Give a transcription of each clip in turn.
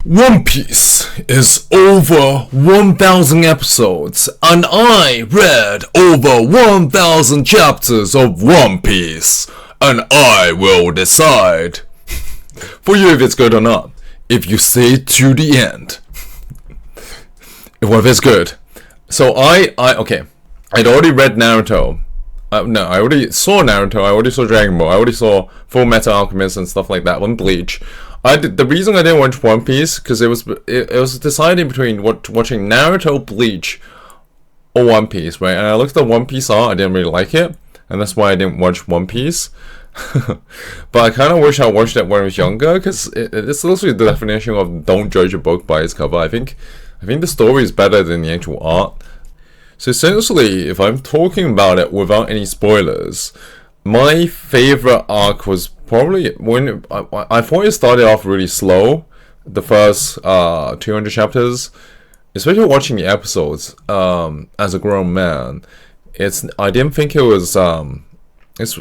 One Piece is over 1,000 episodes, and I read over 1,000 chapters of One Piece, and I will decide for you if it's good or not, if you stay to the end. If it's good. So okay, I'd already read Naruto. No, I already saw Naruto, I already saw Dragon Ball, I already saw Full Metal Alchemist and stuff like that, on Bleach. The reason I didn't watch One Piece, because it was deciding between watching Naruto, Bleach, or One Piece, right? And I looked at One Piece art, I didn't really like it, and that's why I didn't watch One Piece. But I kind of wish I watched it when I was younger, because it's literally the definition of don't judge a book by its cover. I think the story is better than the actual art. So essentially, if I'm talking about it without any spoilers, my favorite arc was probably when I thought it started off really slow, the first 200 chapters, especially watching the episodes as a grown man. I didn't think it was it's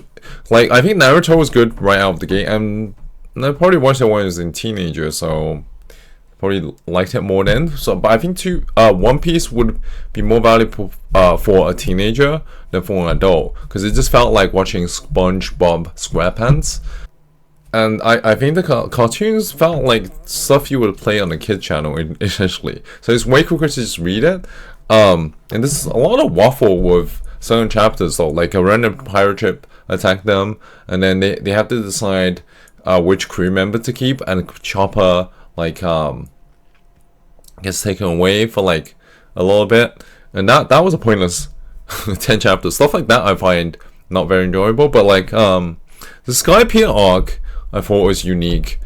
like, I think Naruto was good right out of the gate, and I probably watched it when I was a teenager, so probably liked it more then. So, but I think One Piece would be more valuable for a teenager than for an adult, because it just felt like watching SpongeBob SquarePants. And I think the cartoons felt like stuff you would play on a kid channel essentially. So it's way quicker to just read it. And there's a lot of waffle with certain chapters. So like a random pirate ship attack them, and then they have to decide which crew member to keep, and Chopper gets taken away for like a little bit, and that was a pointless 10 chapters. Stuff like that I find not very enjoyable. But like the Skypiea arc I thought was unique,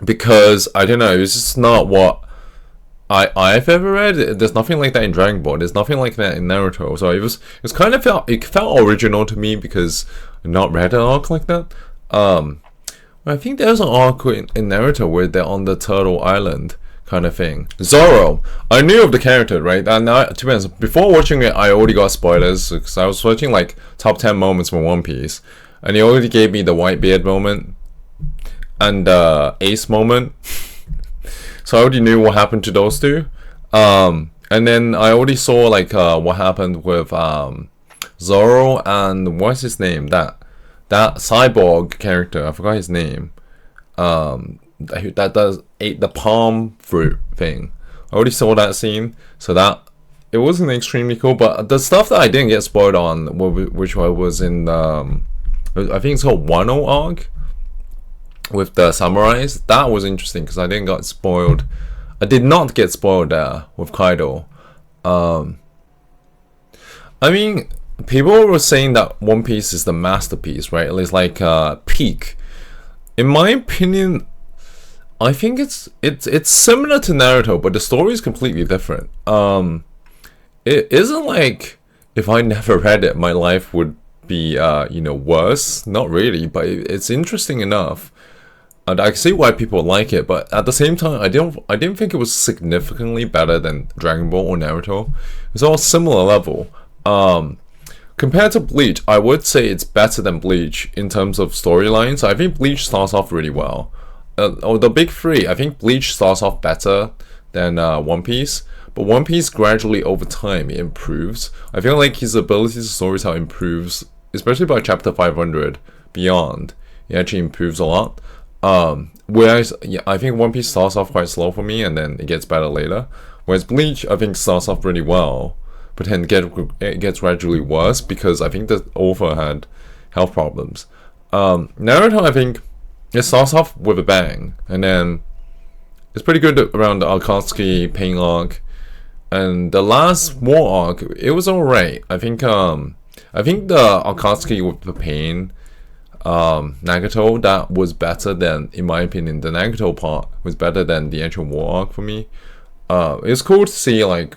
because I don't know, it's just not what I've ever read. There's nothing like that in Dragon Ball. There's nothing like that in Naruto. So it felt original to me because I've not read an arc like that. I think there's an arc in Naruto where they're on the Turtle Island kind of thing. Zoro, I knew of the character, right? And to be honest, before watching it, I already got spoilers, because I was watching like top 10 moments from One Piece, and he already gave me the Whitebeard moment and the Ace moment. So I already knew what happened to those two. And then I already saw like what happened with Zoro and what's his name? That cyborg character, I forgot his name. That ate the palm fruit thing. I already saw that scene, so that it wasn't extremely cool. But the stuff that I didn't get spoiled on, which I was in, I think it's called Wano arc with the samurais. That was interesting because I didn't get spoiled. I did not get spoiled there with Kaido. I mean, people were saying that One Piece is the masterpiece, right? It's like peak. In my opinion, I think it's similar to Naruto, but the story is completely different. It isn't like if I never read it, my life would be worse. Not really, but it's interesting enough. And I can see why people like it, but at the same time, I didn't think it was significantly better than Dragon Ball or Naruto. It's all similar level. Compared to Bleach, I would say it's better than Bleach in terms of storylines. I think Bleach starts off really well. The big three, I think Bleach starts off better than One Piece, but One Piece gradually over time it improves. I feel like his ability to storytell improves, especially by chapter 500 beyond. It actually improves a lot. Whereas I think One Piece starts off quite slow for me, and then it gets better later. Whereas Bleach, I think, starts off really well, but then it gets gradually worse because I think the author had health problems. Naruto, I think, it starts off with a bang, and then it's pretty good around the Akatsuki Pain arc, and the last war arc, it was alright. I think the Akatsuki with the Pain Nagato, that was better than, in my opinion, the Nagato part was better than the actual war arc for me. It's cool to see like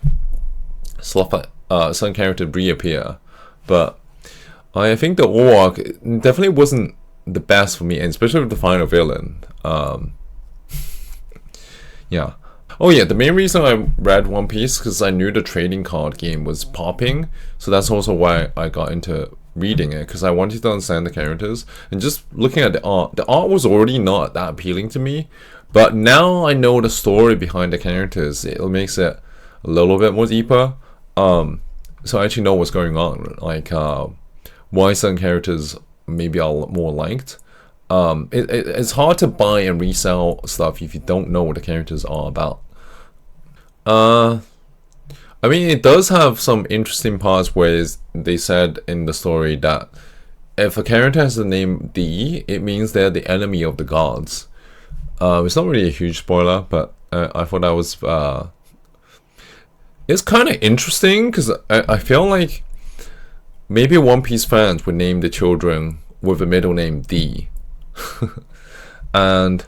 stuff like some character reappear, but I think the war arc definitely wasn't the best for me, and especially with the final villain. Yeah. Oh yeah, the main reason I read One Piece because I knew the trading card game was popping, so that's also why I got into reading it because I wanted to understand the characters, and just looking at the art was already not that appealing to me. But now I know the story behind the characters, it makes it a little bit more deeper. So I actually know what's going on, like why certain characters maybe are more liked. It's hard to buy and resell stuff if you don't know what the characters are about. I mean, it does have some interesting parts where they said in the story that if a character has the name D, it means they're the enemy of the gods. It's not really a huge spoiler, but I thought that was it's kind of interesting because I feel like maybe One Piece fans would name the children with a middle name D. And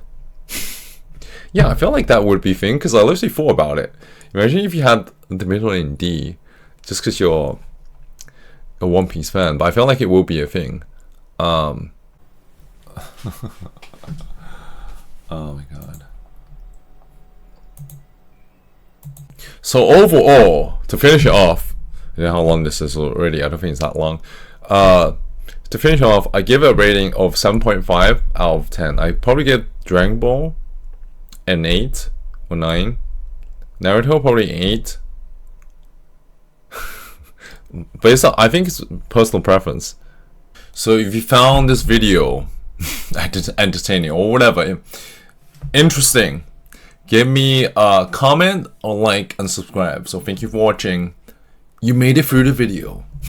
yeah, I feel like that would be a thing because I literally thought about it. Imagine if you had the middle name D just because you're a One Piece fan, but I feel like it will be a thing. Oh my god. So overall, to finish it off, you know how long this is already, I don't think it's that long. To finish off, I give it a rating of 7.5 out of 10. I probably give Dragon Ball an 8 or 9. Naruto probably 8. But it's not, I think it's personal preference. So if you found this video entertaining or whatever, interesting, give me a comment or like and subscribe. So thank you for watching. You made it through the video.